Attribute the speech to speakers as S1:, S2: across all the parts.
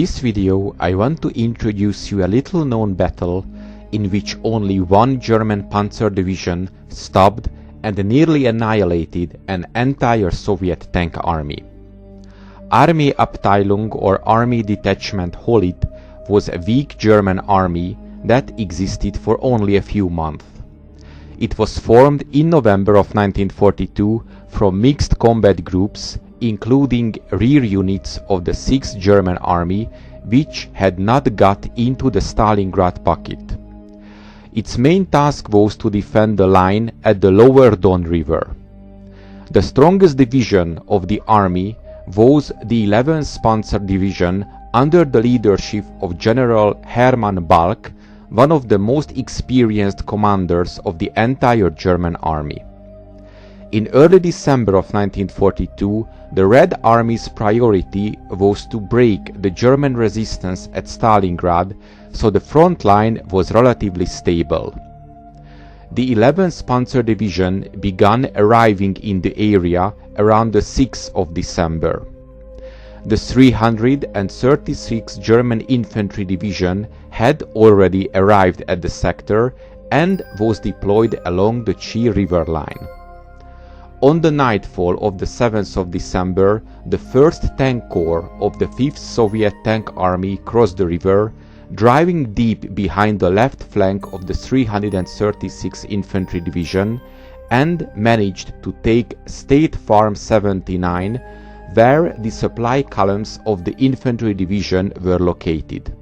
S1: this video I want to introduce you a little known battle in which only one German panzer division stopped and nearly annihilated an entire Soviet tank army. Armeeabteilung or Army Detachment Holit was a weak German army that existed for only a few months. It was formed in November of 1942 from mixed combat groups including rear units of the 6th German Army which had not got into the Stalingrad pocket. Its main task was to defend the line at the lower Don River. The strongest division of the army was the 11th Panzer Division under the leadership of General Hermann Balck, one of the most experienced commanders of the entire German army. In early December of 1942, the Red Army's priority was to break the German resistance at Stalingrad, so the front line was relatively stable. The 11th Panzer Division began arriving in the area around the 6th of December. The 336th German Infantry Division had already arrived at the sector and was deployed along the Chi River line. On the nightfall of the 7th of December, the 1st Tank Corps of the 5th Soviet Tank Army crossed the river, driving deep behind the left flank of the 336th Infantry Division, and managed to take State Farm 79, where the supply columns of the Infantry Division were located.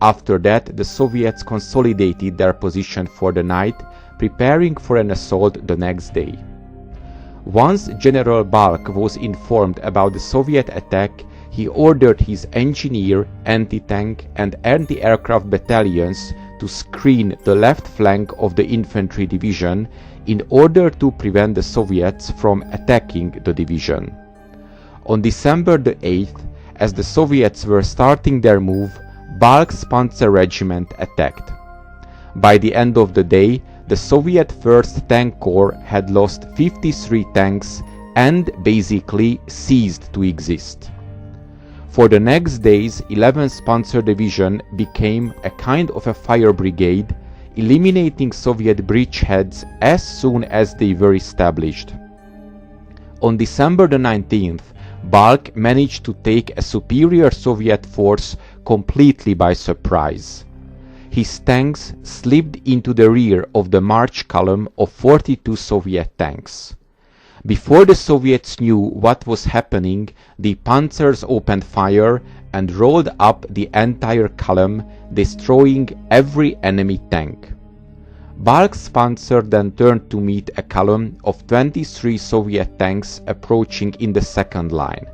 S1: After that, the Soviets consolidated their position for the night, preparing for an assault the next day. Once General Balck was informed about the Soviet attack, he ordered his engineer, anti-tank and anti-aircraft battalions to screen the left flank of the infantry division in order to prevent the Soviets from attacking the division. On December the 8th, as the Soviets were starting their move, Balck's Panzer Regiment attacked. By the end of the day, the Soviet 1st Tank Corps had lost 53 tanks and basically ceased to exist. For the next days, 11th Panzer Division became a kind of a fire brigade, eliminating Soviet bridgeheads as soon as they were established. On December the 19th, Balck managed to take a superior Soviet force completely by surprise. His tanks slipped into the rear of the march column of 42 Soviet tanks. Before the Soviets knew what was happening, the panzers opened fire and rolled up the entire column, destroying every enemy tank. Balck's panzer then turned to meet a column of 23 Soviet tanks approaching in the second line.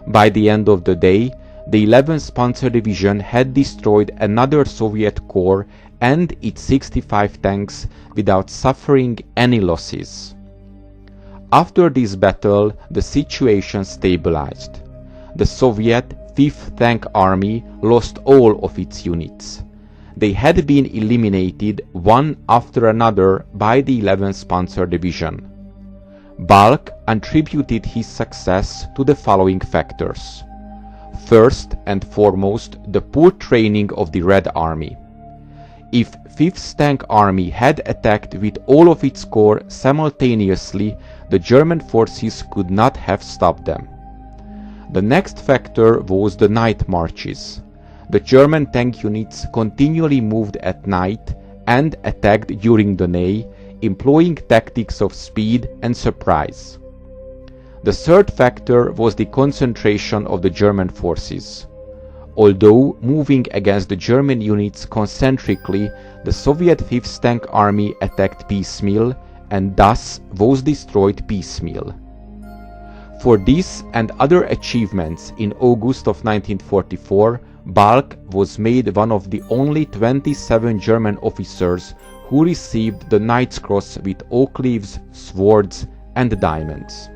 S1: By the end of the day, the 11th Panzer Division had destroyed another Soviet corps and its 65 tanks without suffering any losses. After this battle, the situation stabilized. The Soviet 5th Tank Army lost all of its units. They had been eliminated one after another by the 11th Panzer Division. Balck attributed his success to the following factors. First and foremost, the poor training of the Red Army. If 5th Tank Army had attacked with all of its corps simultaneously, the German forces could not have stopped them. The next factor was the night marches. The German tank units continually moved at night and attacked during the day, employing tactics of speed and surprise. The third factor was the concentration of the German forces. Although moving against the German units concentrically, the Soviet 5th Tank Army attacked piecemeal and thus was destroyed piecemeal. For this and other achievements in August of 1944, Balck was made one of the only 27 German officers who received the Knight's Cross with oak leaves, swords and diamonds.